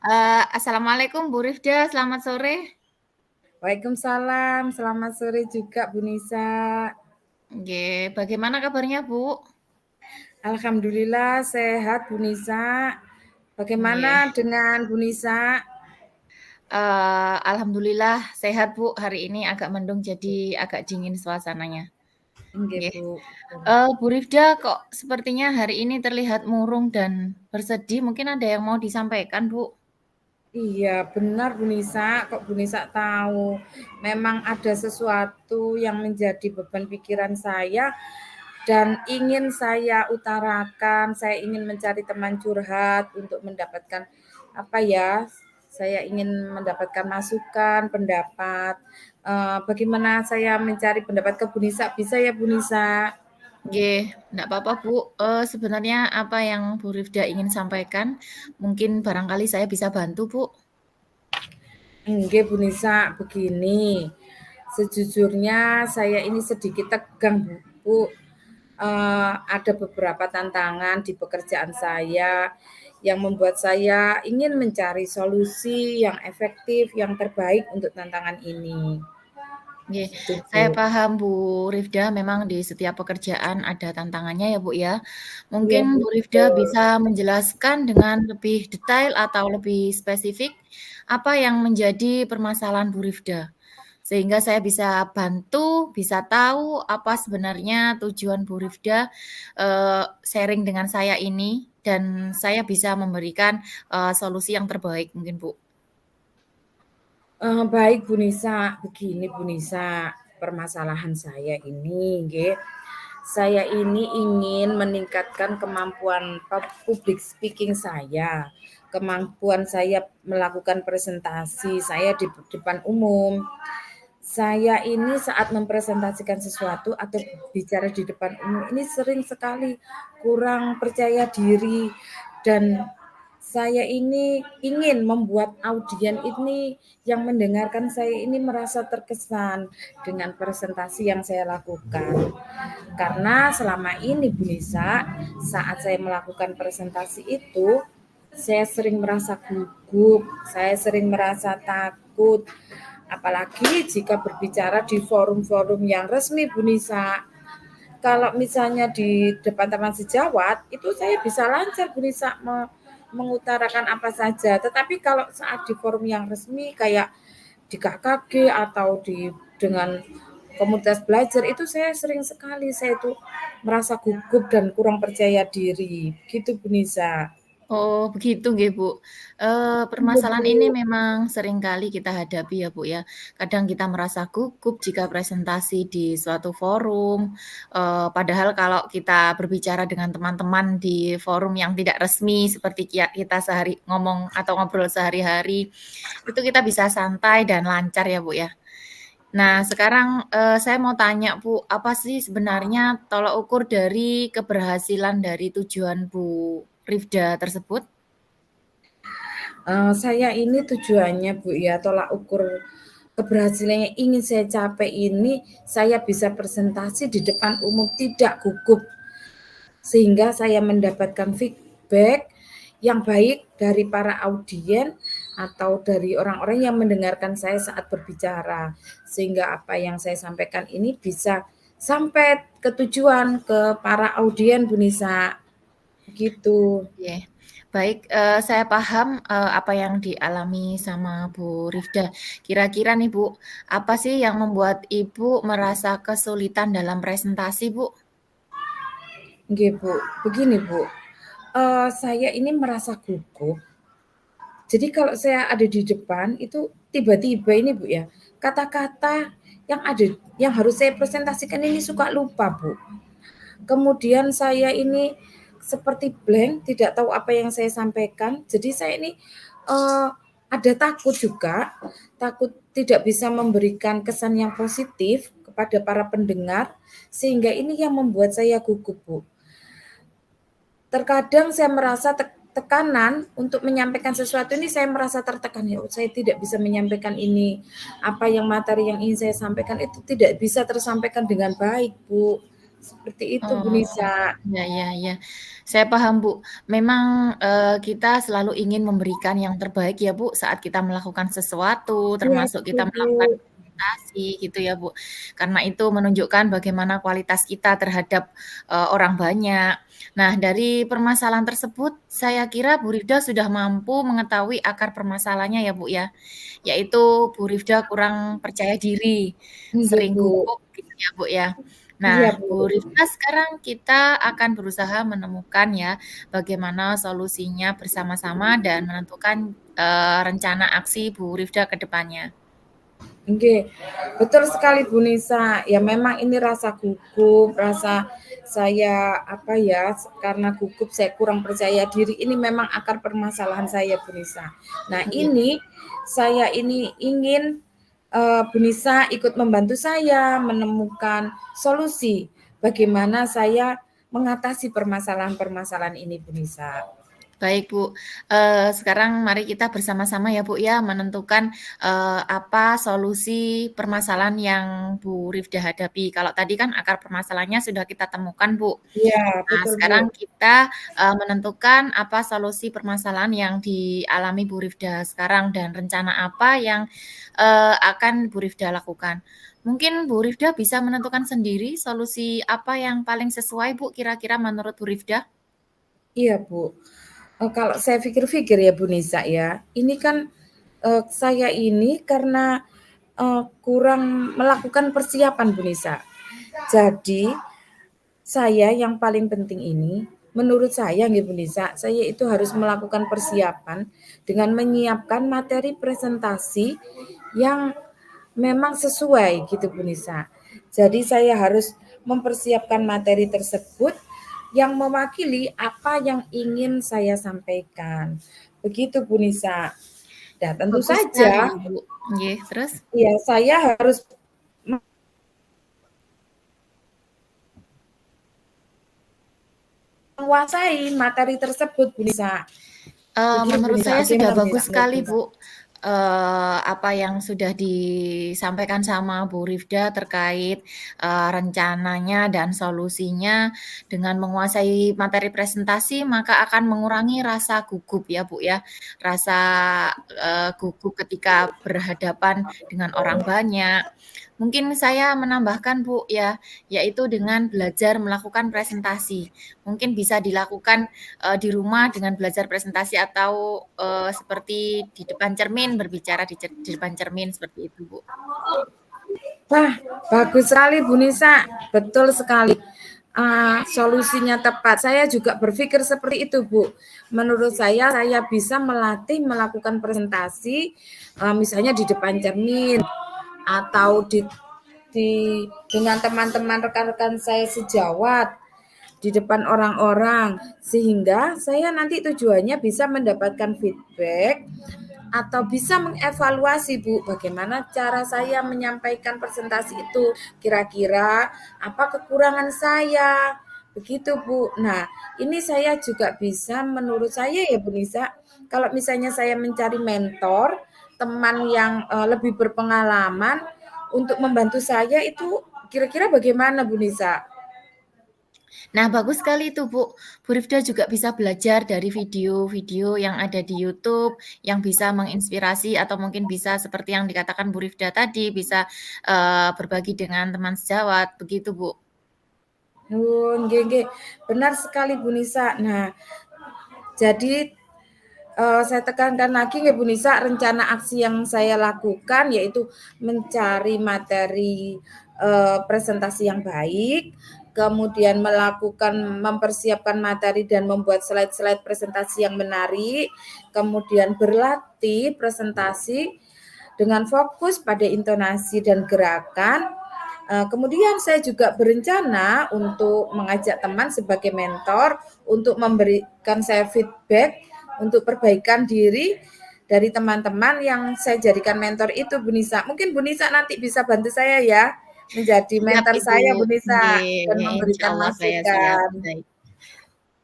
Assalamualaikum Bu Rifda, selamat sore. Waalaikumsalam, selamat sore juga Bu Nisa. Nggih, bagaimana kabarnya Bu? Alhamdulillah sehat Bu Nisa. Nggih, Bagaimana dengan Bu Nisa? alhamdulillah sehat Bu, hari ini agak mendung jadi agak dingin suasananya. Nggih Nggih, Bu. Bu Rifda kok sepertinya hari ini terlihat murung dan bersedih, mungkin ada yang mau disampaikan Bu? Iya benar Bu Nisa, kok Bu Nisa tahu. Memang ada sesuatu yang menjadi beban pikiran saya dan ingin saya utarakan. Saya ingin mencari teman curhat untuk mendapatkan apa ya? Saya ingin mendapatkan masukan, pendapat. Bagaimana saya mencari pendapat ke Bu Nisa? Bisa ya Bu Nisa? Nggih, nggak apa-apa Bu, sebenarnya apa yang Bu Rifda ingin sampaikan, mungkin barangkali saya bisa bantu Bu? Nggih Bu Nisa, begini. Sejujurnya saya ini sedikit tegang Bu. Ada beberapa tantangan di pekerjaan saya yang membuat saya ingin mencari solusi yang efektif, yang terbaik untuk tantangan ini. Nggih, Gitu saya Bu. paham Bu Rifda, memang di setiap pekerjaan ada tantangannya ya Bu ya. Iya Mungkin Bu. Bu Rifda bisa menjelaskan dengan lebih detail atau lebih spesifik, apa yang menjadi permasalahan Bu Rifda? Sehingga saya bisa bantu, bisa tahu apa sebenarnya tujuan Bu Rifda, sharing dengan saya ini, dan saya bisa memberikan, solusi yang terbaik mungkin Bu. Baik Bu Nisa, begini Bu Nisa, permasalahan saya ini nggih, saya ini ingin meningkatkan kemampuan public speaking saya, kemampuan saya melakukan presentasi saya di depan umum. Saya ini saat mempresentasikan sesuatu atau bicara di depan umum ini sering sekali kurang percaya diri dan saya ini ingin membuat audien ini yang mendengarkan saya ini merasa terkesan dengan presentasi yang saya lakukan. Karena selama ini Bu Nisa, saat saya melakukan presentasi itu, saya sering merasa gugup, saya sering merasa takut. Apalagi jika berbicara di forum-forum yang resmi Bu Nisa. Kalau misalnya di depan teman sejawat, itu saya bisa lancar Bu Nisa mengutarakan apa saja. Tetapi kalau saat di forum yang resmi kayak di KKG atau dengan komunitas belajar itu saya sering sekali saya itu merasa gugup dan kurang percaya diri. Gitu Bu Nisa. Oh, begitu nggih, Bu. Iya, Permasalahan ini Bu. memang sering kali kita hadapi ya, Bu, ya. Kadang kita merasa gugup jika presentasi di suatu forum, padahal kalau kita berbicara dengan teman-teman di forum yang tidak resmi seperti kita sehari ngomong atau ngobrol sehari-hari, itu kita bisa santai dan lancar ya, Bu, ya. Nah, sekarang, saya mau tanya, Bu, apa sih sebenarnya tolak ukur dari keberhasilan dari tujuan Bu Rifda tersebut? Saya ini tujuannya Bu ya, tolak ukur keberhasilan yang ingin saya capai ini, saya bisa presentasi di depan umum tidak gugup, sehingga saya mendapatkan feedback yang baik dari para audien atau dari orang-orang yang mendengarkan saya saat berbicara. Sehingga apa yang saya sampaikan ini bisa sampai ke tujuan, ke para audien Bu Nisa, gitu. Oke, baik, saya paham, apa yang dialami sama Bu Rifda. Kira-kira nih Bu, apa sih yang membuat Ibu merasa kesulitan dalam presentasi, Bu? Nggih Bu, begini Bu, saya ini merasa gugup. Jadi kalau saya ada di depan itu tiba-tiba ini Bu ya, kata-kata yang ada yang harus saya presentasikan ini suka lupa Bu. Kemudian saya ini seperti blank, tidak tahu apa yang saya sampaikan. Jadi saya ini, ada takut juga, takut tidak bisa memberikan kesan yang positif kepada para pendengar, sehingga ini yang membuat saya gugup Bu. Terkadang saya merasa tekanan untuk menyampaikan sesuatu ini saya merasa tertekan, ya saya tidak bisa menyampaikan ini, apa yang materi yang ingin saya sampaikan itu tidak bisa tersampaikan dengan baik, Bu. Seperti itu Bu Oh, Nisa. ya ya ya. Saya paham, Bu. Memang, kita selalu ingin memberikan yang terbaik ya, Bu, saat kita melakukan sesuatu, Iya termasuk kita betul Bu. melakukan presentasi gitu ya, Bu. Karena itu menunjukkan bagaimana kualitas kita terhadap, orang banyak. Nah, dari permasalahan tersebut, saya kira Bu Rifda sudah mampu mengetahui akar permasalahannya ya, Bu, ya. Yaitu Bu Rifda kurang percaya diri, Nggih sering Bu. gugup gitu ya, Bu, ya. Iya Nah, Bu. Bu Rifka sekarang kita akan berusaha menemukan ya, bagaimana solusinya bersama-sama dan menentukan, rencana aksi Bu Rifda ke depannya. Nggih, betul sekali Bu Nisa. Ya memang ini rasa gugup, rasa saya apa ya, karena gugup saya kurang percaya diri ini memang akar permasalahan saya Bu Nisa. Nah Iya. ini saya ini ingin Bu Nisa ikut membantu saya menemukan solusi bagaimana saya mengatasi permasalahan-permasalahan ini Bu Nisa. Baik, Bu. Sekarang mari kita bersama-sama ya, Bu, ya, menentukan, apa solusi permasalahan yang Bu Rifda hadapi. Kalau tadi kan akar permasalahannya sudah kita temukan, Bu. Iya, Nah, betul Bu. sekarang kita, menentukan apa solusi permasalahan yang dialami Bu Rifda sekarang dan rencana apa yang, akan Bu Rifda lakukan. Mungkin Bu Rifda bisa menentukan sendiri solusi apa yang paling sesuai, Bu, kira-kira menurut Bu Rifda? Iya Bu. Kalau saya pikir-pikir ya Bu Nisa ya, ini kan, saya ini karena, kurang melakukan persiapan Bu Nisa. Jadi, saya yang paling penting ini, menurut saya nggih Bu Nisa, saya itu harus melakukan persiapan dengan menyiapkan materi presentasi yang memang sesuai gitu Bu Nisa. Jadi saya harus mempersiapkan materi tersebut yang mewakili apa yang ingin saya sampaikan. Begitu Bu Nisa. Dan tentu Bagus sekali, saja, Bu. Nggih, terus? ya saya harus menguasai materi tersebut Bu Nisa. Begitu Bu Menurut Nisa. saya sudah Bagaimana Bu Nisa bagus menurut Bu sekali, Nisa? Bu, apa yang sudah disampaikan sama Bu Rifda terkait, rencananya dan solusinya. Dengan menguasai materi presentasi, maka akan mengurangi rasa gugup ya, Bu, ya. Rasa, gugup ketika berhadapan dengan orang banyak. Mungkin saya menambahkan, Bu, ya, yaitu dengan belajar melakukan presentasi. Mungkin bisa dilakukan di rumah dengan belajar presentasi atau, seperti di depan cermin, berbicara di depan cermin seperti itu, Bu. Wah, bagus sekali Bu Nisa. Betul sekali. Solusinya tepat. Saya juga berpikir seperti itu, Bu. Menurut saya bisa melatih melakukan presentasi, misalnya di depan cermin atau di dengan teman-teman rekan-rekan saya sejawat di depan orang-orang sehingga saya nanti tujuannya bisa mendapatkan feedback atau bisa mengevaluasi Bu bagaimana cara saya menyampaikan presentasi itu kira-kira apa kekurangan saya begitu Bu. Nah ini saya juga bisa menurut saya ya Bu Nisa kalau misalnya saya mencari mentor teman yang lebih berpengalaman untuk membantu saya itu kira-kira bagaimana Bu Nisa? Nah, bagus sekali itu, Bu. Bu Rifda juga bisa belajar dari video-video yang ada di YouTube, yang bisa menginspirasi atau mungkin bisa seperti yang dikatakan Bu Rifda tadi, bisa, berbagi dengan teman sejawat, begitu, Bu. Oh, nggih nggih. Benar sekali Bu Nisa. Nah, jadi saya tekankan lagi ya Bu Nisa, rencana aksi yang saya lakukan yaitu mencari materi presentasi yang baik, kemudian mempersiapkan materi dan membuat slide-slide presentasi yang menarik, kemudian berlatih presentasi dengan fokus pada intonasi dan gerakan. Kemudian saya juga berencana untuk mengajak teman sebagai mentor untuk memberikan saya feedback untuk perbaikan diri dari teman-teman yang saya jadikan mentor itu Bu Nisa. Mungkin Bu Nisa nanti bisa bantu saya ya menjadi Siap, mentor Ibu. saya Bu Nisa dan Nggih, memberikan insyaallah saya siap. masukan. Baik.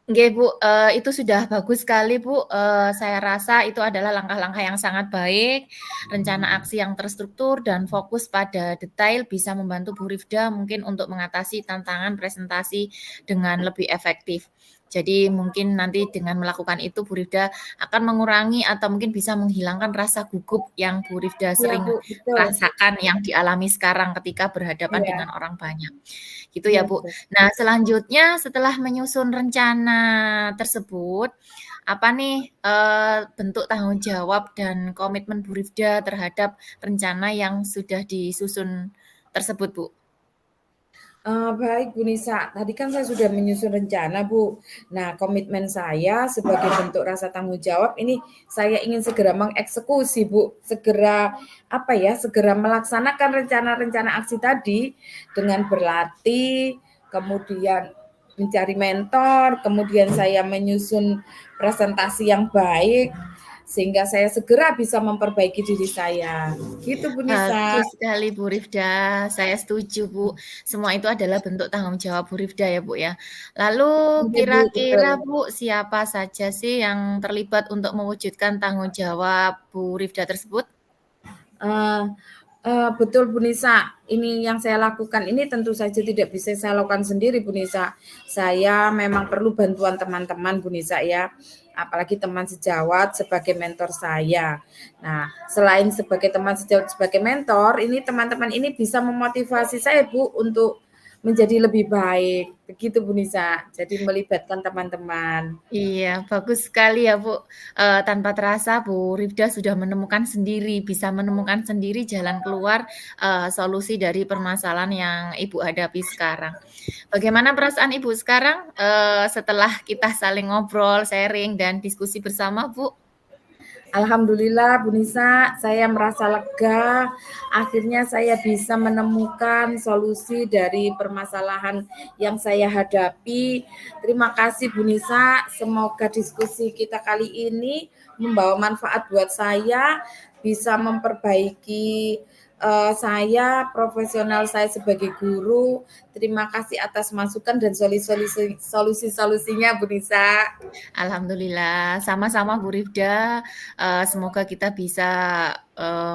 Nggih, Bu, itu sudah bagus sekali, Bu, saya rasa itu adalah langkah-langkah yang sangat baik, rencana aksi yang terstruktur dan fokus pada detail bisa membantu Bu Rifda mungkin untuk mengatasi tantangan presentasi dengan lebih efektif. Jadi mungkin nanti dengan melakukan itu Bu Rifda akan mengurangi atau mungkin bisa menghilangkan rasa gugup yang Bu Rifda Iya, sering Bu, betul. rasakan yang dialami sekarang ketika berhadapan Iya, dengan orang banyak. Gitu ya, iya Bu. betul. Nah, selanjutnya setelah menyusun rencana tersebut, apa nih, bentuk tanggung jawab dan komitmen Bu Rifda terhadap rencana yang sudah disusun tersebut, Bu? Baik Bu Nisa, tadi kan saya sudah menyusun rencana Bu. Nah, komitmen saya sebagai bentuk rasa tanggung jawab ini saya ingin segera mengeksekusi Bu, segera melaksanakan rencana-rencana aksi tadi dengan berlatih, kemudian mencari mentor, kemudian saya menyusun presentasi yang baik sehingga saya segera bisa memperbaiki diri saya. Gitu Bu Nisa. Bagus sekali Bu Rifda, saya setuju Bu. Semua itu adalah bentuk tanggung jawab Bu Rifda ya Bu ya. Lalu Iya Bu, betul. kira-kira Bu siapa saja sih yang terlibat untuk mewujudkan tanggung jawab Bu Rifda tersebut? Eee betul Bu Nisa, ini yang saya lakukan ini tentu saja tidak bisa saya lakukan sendiri Bu Nisa. Saya memang perlu bantuan teman-teman Bu Nisa ya, apalagi teman sejawat sebagai mentor saya. Nah, selain sebagai teman sejawat sebagai mentor, ini teman-teman ini bisa memotivasi saya Bu untuk menjadi lebih baik, begitu Bu Nisa. Jadi melibatkan teman-teman. Iya, bagus sekali ya, Bu. Tanpa terasa Bu Rifda sudah menemukan sendiri, bisa menemukan sendiri jalan keluar, solusi dari permasalahan yang Ibu hadapi sekarang. Bagaimana perasaan Ibu sekarang, setelah kita saling ngobrol, sharing, dan diskusi bersama, Bu? Alhamdulillah Bu Nisa, saya merasa lega. Akhirnya saya bisa menemukan solusi dari permasalahan yang saya hadapi. Terima kasih Bu Nisa. Semoga diskusi kita kali ini membawa manfaat buat saya, bisa memperbaiki saya, profesional saya sebagai guru. Terima kasih atas masukan dan solusi-solusinya Bu Nisa. Alhamdulillah, sama-sama Bu Rifda, semoga kita bisa,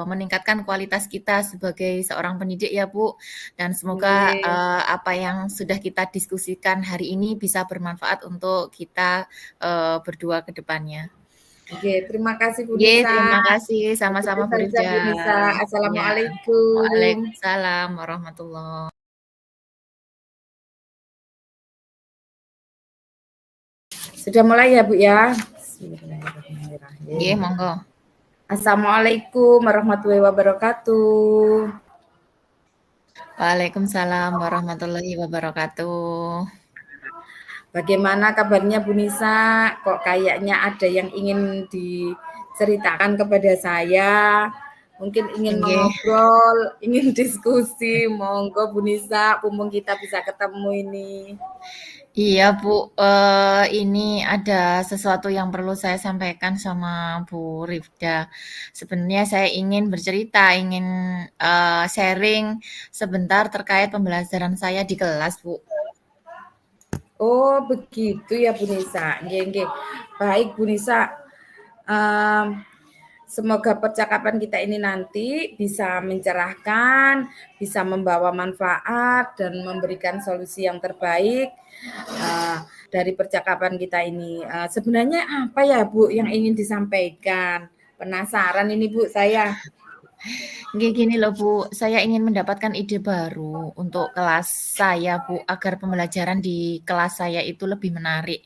meningkatkan kualitas kita sebagai seorang pendidik ya, Bu, dan semoga, Oke. apa yang sudah kita diskusikan hari ini bisa bermanfaat untuk kita, berdua ke depannya. Oke, terima kasih Bu Oke, Nisa. terima kasih, Begitu sama-sama Bu saja Rifda. Bu Nisa. Ya, Assalamualaikum. waalaikumsalam warahmatullahi. Sudah mulai ya Bu ya? Nggih, Bismillahirrahmanirrahim. monggo. Assalamualaikum warahmatullahi wabarakatuh. Waalaikumsalam warahmatullahi wabarakatuh. Bagaimana kabarnya Bu Nisa? Kok kayaknya ada yang ingin diceritakan kepada saya? Mungkin ingin Nggih. mengobrol, ingin diskusi. Monggo Bu Nisa, mumpung kita bisa ketemu ini. Iya Bu, ini ada sesuatu yang perlu saya sampaikan sama Bu Rifda. Sebenarnya saya ingin bercerita, ingin, sharing sebentar terkait pembelajaran saya di kelas, Bu. Oh, begitu ya Bu Nisa. Nggih, nggih. Baik Bu Nisa, mmm, semoga percakapan kita ini nanti bisa mencerahkan, bisa membawa manfaat dan memberikan solusi yang terbaik, dari percakapan kita ini. Sebenarnya apa ya Bu yang ingin disampaikan? Penasaran ini Bu saya. Nggih, gini loh Bu, saya ingin mendapatkan ide baru untuk kelas saya Bu, agar pembelajaran di kelas saya itu lebih menarik.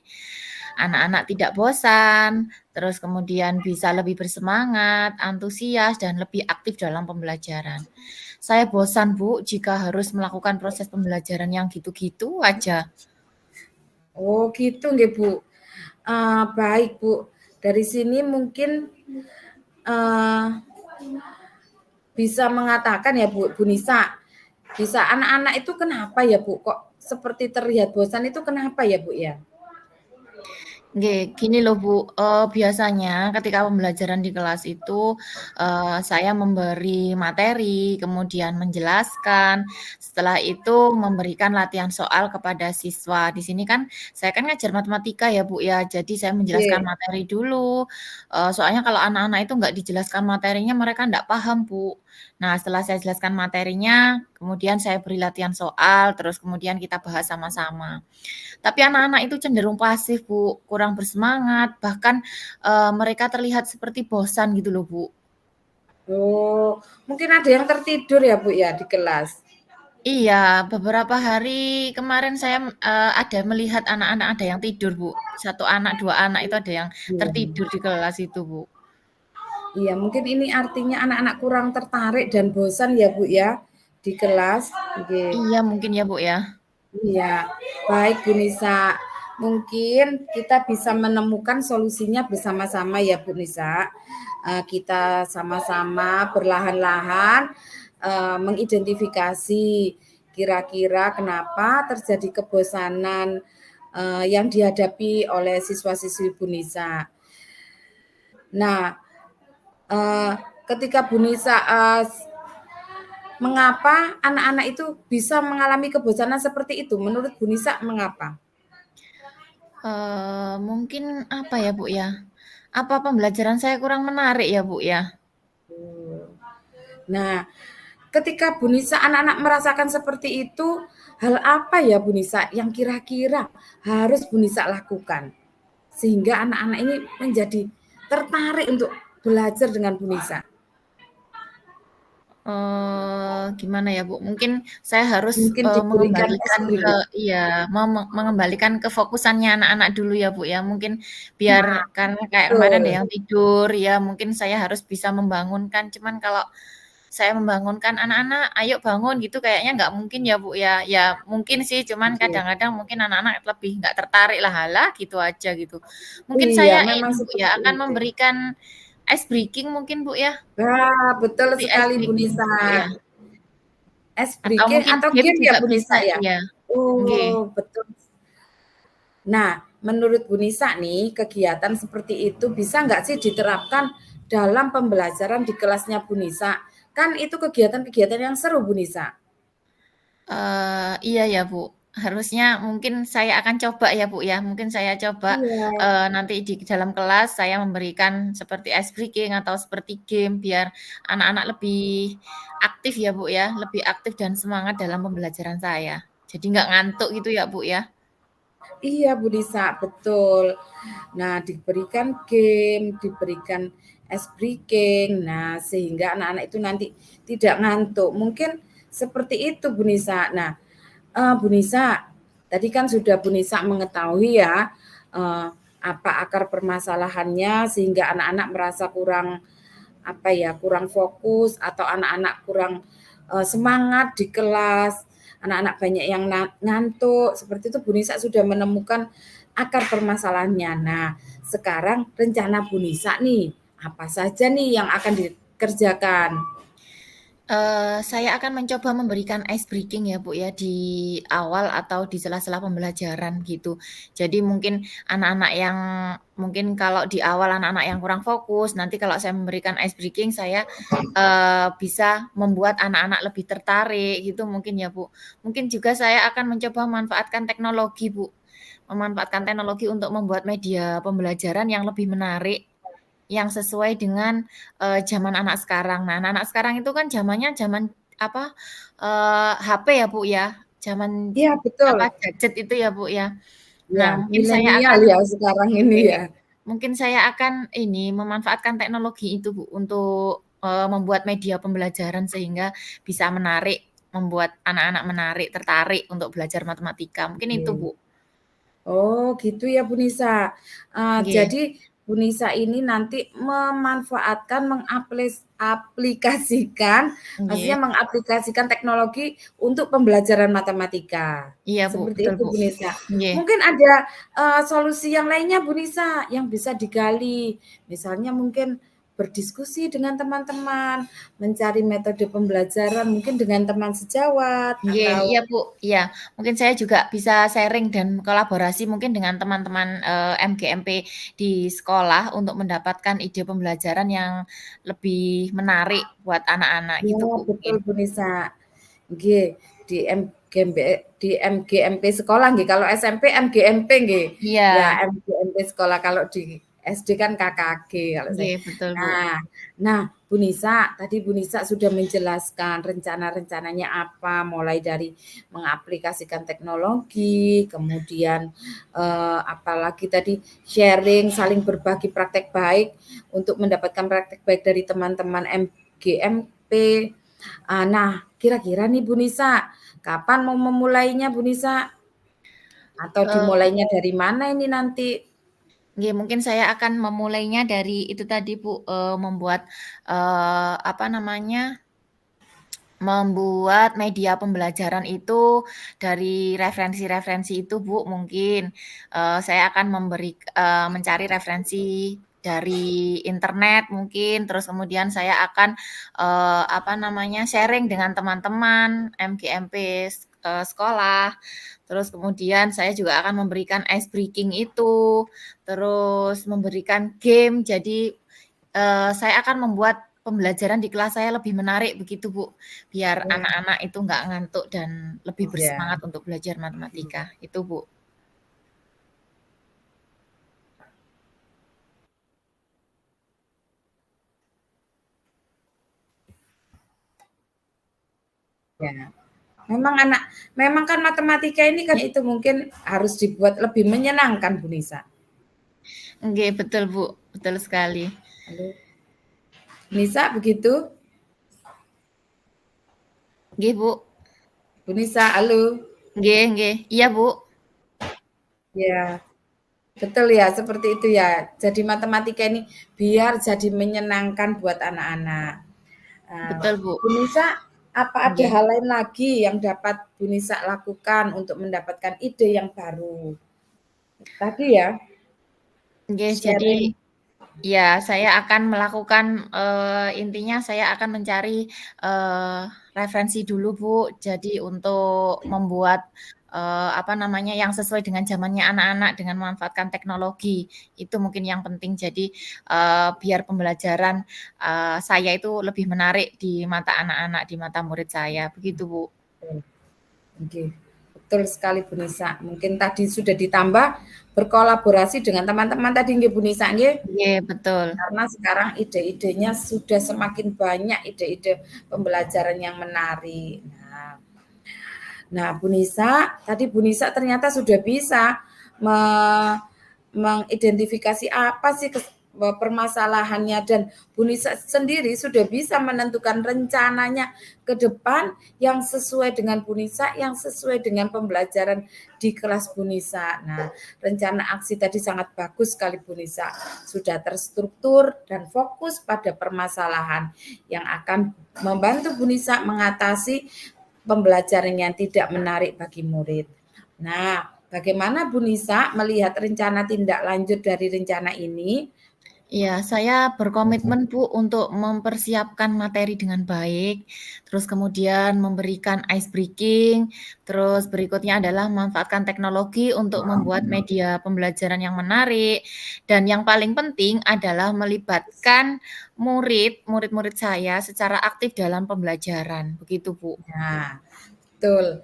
Anak-anak tidak bosan, terus kemudian bisa lebih bersemangat, antusias, dan lebih aktif dalam pembelajaran. Saya bosan Bu, jika harus melakukan proses pembelajaran yang gitu-gitu aja. Oh gitu nggih Bu. Baik Bu, dari sini mungkin, eee bisa mengatakan ya Bu Nisa, bisa anak-anak itu kenapa ya Bu, kok seperti terlihat bosan itu kenapa ya Bu ya? Nggih, gini loh Bu, biasanya ketika pembelajaran di kelas itu, saya memberi materi, kemudian menjelaskan, setelah itu memberikan latihan soal kepada siswa. Di sini kan saya kan ngajar matematika ya Bu ya, jadi saya menjelaskan Oke. materi dulu, soalnya kalau anak-anak itu nggak dijelaskan materinya mereka nggak paham Bu. Nah setelah saya jelaskan materinya, kemudian saya beri latihan soal, terus kemudian kita bahas sama-sama. Tapi anak-anak itu cenderung pasif, Bu, kurang bersemangat, bahkan, mereka terlihat seperti bosan gitu loh, Bu. Oh, mungkin ada yang tertidur ya, Bu, ya, di kelas? Iya, beberapa hari kemarin saya, ada melihat anak-anak ada yang tidur, Bu. Satu anak, 2 anak itu ada yang tertidur Iya. di kelas itu, Bu. Iya, mungkin ini artinya anak-anak kurang tertarik dan bosan ya, Bu, ya, di kelas. Oke. Iya mungkin ya, Bu, ya. Iya, baik Bu Nisa. Mungkin kita bisa menemukan solusinya bersama-sama ya Bu Nisa. Kita sama-sama berlahan-lahan mengidentifikasi kira-kira kenapa terjadi kebosanan yang dihadapi oleh siswa-siswi Bu Nisa. Nah, ketika Bu Nisa mengapa anak-anak itu bisa mengalami kebosanan seperti itu? Menurut Bu Nisa mengapa? Mungkin apa ya, Bu, ya, apa pembelajaran saya kurang menarik ya, Bu, ya? Nah, ketika Bu Nisa anak-anak merasakan seperti itu, hal apa ya Bu Nisa yang kira-kira harus Bu Nisa lakukan sehingga anak-anak ini menjadi tertarik untuk belajar dengan Bu Nisa? Gimana ya, Bu, mungkin saya harus, Mungkin diberikan mengembalikan ekstrim. ke iya, mengembalikan kefokusannya anak-anak dulu ya, Bu, ya. Mungkin biar Nah, karena kayak kemarin ada betul. yang tidur, ya mungkin saya harus bisa membangunkan, cuman kalau saya membangunkan anak-anak, "Ayo bangun," gitu kayaknya nggak mungkin ya, Bu, ya. Ya mungkin sih, cuman Oke. kadang-kadang mungkin anak-anak lebih nggak tertarik lah, "Halah," gitu aja gitu. Mungkin Iya, saya memang ini, Bu, ya, seperti akan itu. memberikan ice breaking mungkin, Bu, ya. Betul Seperti ice sekali Bu breaking, Nisa. Bu, ya. Es Atau breaking mungkin atau game game ya juga Bu bisa, Nisa ya? iya. Nggih. Oh, betul. Nah, menurut Bu Nisa nih, kegiatan seperti itu bisa nggak sih diterapkan dalam pembelajaran di kelasnya Bu Nisa? Kan itu kegiatan-kegiatan yang seru Bu Nisa. Iya ya, Bu. Harusnya mungkin saya akan coba ya, Bu, ya. Mungkin saya coba, Iya. nanti di dalam kelas saya memberikan seperti ice breaking atau seperti game biar anak-anak lebih aktif ya, Bu, ya, lebih aktif dan semangat dalam pembelajaran saya. Jadi nggak ngantuk gitu ya, Bu, ya. Iya Bu Nisa, betul. Nah, diberikan game, diberikan ice breaking. Nah, sehingga anak-anak itu nanti tidak ngantuk. Mungkin seperti itu Bu Nisa. Nah, Bu Nisa, tadi kan sudah Bu Nisa mengetahui ya eh, apa akar permasalahannya sehingga anak-anak merasa kurang apa ya, kurang fokus atau anak-anak kurang semangat di kelas, anak-anak banyak yang ngantuk. Seperti itu Bu Nisa sudah menemukan akar permasalahannya. Nah, sekarang rencana Bu Nisa nih, apa saja nih yang akan dikerjakan? Saya akan mencoba memberikan ice breaking ya, Bu, ya, di awal atau di sela-sela pembelajaran gitu. Jadi mungkin anak-anak yang mungkin kalau di awal anak-anak yang kurang fokus, nanti kalau saya memberikan ice breaking saya, bisa membuat anak-anak lebih tertarik gitu mungkin ya, Bu. Mungkin juga saya akan mencoba memanfaatkan teknologi, Bu. Memanfaatkan teknologi untuk membuat media pembelajaran yang lebih menarik yang sesuai dengan, zaman anak sekarang. Nah, anak-anak sekarang itu kan zamannya zaman apa, HP ya, Bu, ya, zaman Iya, betul. apa, gadget itu ya, Bu, ya. Ya, Nah, mungkin saya milenial akan ya sekarang ini oke, ya. mungkin saya akan ini, memanfaatkan teknologi itu, Bu, untuk, membuat media pembelajaran sehingga bisa menarik, membuat anak-anak menarik, tertarik untuk belajar matematika, mungkin itu, Oke. Bu. Oh, gitu ya Bu Nisa. Nggih, Jadi Bu Nisa ini nanti memanfaatkan, aplikasikan, nggih. maksudnya mengaplikasikan teknologi untuk pembelajaran matematika. Iya, Bu, Seperti betul, itu Bu. Bu Nisa. Nggih. Mungkin ada, solusi yang lainnya Bu Nisa yang bisa digali. Misalnya mungkin berdiskusi dengan teman-teman, mencari metode pembelajaran mungkin dengan teman sejawat Nggih, atau iya, Bu, iya. Mungkin saya juga bisa sharing dan kolaborasi mungkin dengan teman-teman, MGMP di sekolah untuk mendapatkan ide pembelajaran yang lebih menarik buat anak-anak ya gitu, Bu, betul nggih. Bu Nisa. Nggih, di MGMB di MGMP sekolah nggih, kalau SMP MGMP nggih. Iya, Ya MGMP sekolah, kalau di SD kan KKG kalau saya. nggih, betul, Bu. Nah Bu Nisa, tadi Bu Nisa sudah menjelaskan rencana-rencananya apa, mulai dari mengaplikasikan teknologi, kemudian, apalagi tadi sharing, saling berbagi praktek baik untuk mendapatkan praktek baik dari teman-teman MGMP. Nah, kira-kira nih Bu Nisa, kapan mau memulainya Bu Nisa? Atau Eee, dimulainya dari mana ini nanti? nggih, mungkin saya akan memulainya dari itu tadi, Bu, membuat, apa namanya, membuat media pembelajaran itu dari referensi-referensi itu, Bu, mungkin, saya akan mencari referensi dari internet mungkin, terus kemudian saya akan, apa namanya, sharing dengan teman-teman MGMP sekolah, terus kemudian saya juga akan memberikan ice breaking itu, terus memberikan game. Jadi, saya akan membuat pembelajaran di kelas saya lebih menarik begitu, Bu. Biar Ya, anak-anak itu nggak ngantuk dan lebih ya. bersemangat untuk belajar matematika, itu, Bu. Ya. Memang kan matematika ini kan itu mungkin harus dibuat lebih menyenangkan Bu Nisa. Nggih, betul, Bu, betul sekali. Halo, Nisa begitu? Nggih, Bu. Bu Nisa, halo. Nggih, nggih. Iya, Bu. Ya, betul ya, seperti itu ya. Jadi matematika ini biar jadi menyenangkan buat anak-anak. Betul, Bu. Bu Nisa, apa ada Nggih. hal lain lagi yang dapat Bu Nisa lakukan untuk mendapatkan ide yang baru? Tadi ya, Nggih, jadi sharing. ya, saya akan melakukan, intinya saya akan mencari, referensi dulu, Bu. Jadi untuk membuat, apa namanya, yang sesuai dengan zamannya anak-anak dengan memanfaatkan teknologi, itu mungkin yang penting. Jadi, biar pembelajaran, saya itu lebih menarik di mata anak-anak, di mata murid saya, begitu, Bu. Oke, betul sekali Bu Nisa. Mungkin tadi sudah ditambah berkolaborasi dengan teman-teman tadi nggih Bu Nisa nggih? Iya, betul. Karena sekarang ide-idenya sudah semakin banyak ide-ide pembelajaran yang menarik. Nah, Bu Nisa, tadi Bu Nisa ternyata sudah bisa me mengidentifikasi apa sih permasalahannya, dan Bu Nisa sendiri sudah bisa menentukan rencananya ke depan yang sesuai dengan Bu Nisa, yang sesuai dengan pembelajaran di kelas Bu Nisa. Nah, rencana aksi tadi sangat bagus sekali Bu Nisa. Sudah terstruktur dan fokus pada permasalahan yang akan membantu Bu Nisa mengatasi pembelajaran yang tidak menarik bagi murid. Nah, bagaimana Bu Nisa melihat rencana tindak lanjut dari rencana ini? Iya, saya berkomitmen, Bu, untuk mempersiapkan materi dengan baik, terus kemudian memberikan ice breaking, terus berikutnya adalah memanfaatkan teknologi untuk membuat media pembelajaran yang menarik, dan yang paling penting adalah melibatkan murid-murid saya secara aktif dalam pembelajaran, begitu, Bu. Nah, betul.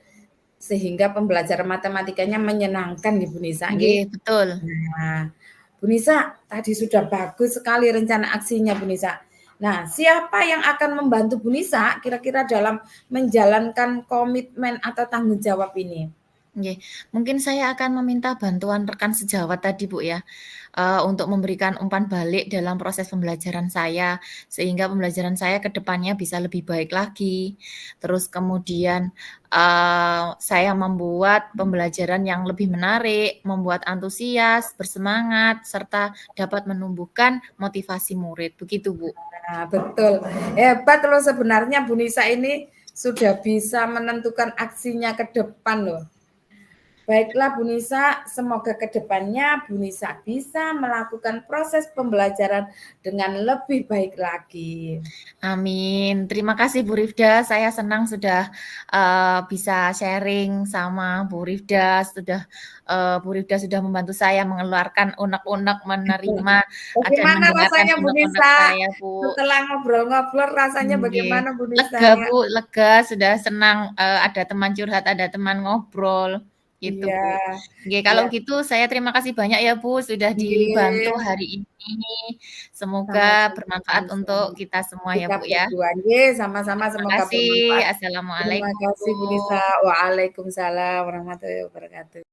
Sehingga pembelajaran matematikanya menyenangkan nih Bu Nisa, nggih. Nggih, betul. Nah, Bu Nisa, tadi sudah bagus sekali rencana aksinya Bu Nisa. Nah, siapa yang akan membantu Bu Nisa kira-kira dalam menjalankan komitmen atau tanggung jawab ini? Nggih, mungkin saya akan meminta bantuan rekan sejawat tadi, Bu, ya, untuk memberikan umpan balik dalam proses pembelajaran saya, sehingga pembelajaran saya ke depannya bisa lebih baik lagi. Terus kemudian, saya membuat pembelajaran yang lebih menarik, membuat antusias, bersemangat, serta dapat menumbuhkan motivasi murid, begitu, Bu. Nah, betul. Hebat loh sebenarnya Bu Nisa ini sudah bisa menentukan aksinya ke depan loh. Baiklah Bu Nisa, semoga ke depannya Bu Nisa bisa melakukan proses pembelajaran dengan lebih baik lagi. Amin. Terima kasih Bu Rifda, saya senang sudah, bisa sharing sama Bu Rifda, Bu Rifda sudah membantu saya mengeluarkan unek-unek, menerima, dan Bagaimana mendengarkan rasanya Bu unek-unek Nisa? saya, Bu. Setelah ngobrol-ngobrol rasanya Nggih, bagaimana Bu Nisa lega ya? Bu, lega, sudah senang, ada teman curhat, ada teman ngobrol, gitu Iya, Bu. Nggih, kalau iya. gitu saya terima kasih banyak ya Bu, sudah dibantu Nggih, hari ini. Semoga sama-sama Bu bermanfaat Nisa. untuk kita semua ya Kita Bu ya. berdua nggih, sama-sama Terima semoga kasih. bermanfaat. Terima Assalamualaikum kasih Bu Nisa. Bu. Waalaikumsalam warahmatullahi wabarakatuh.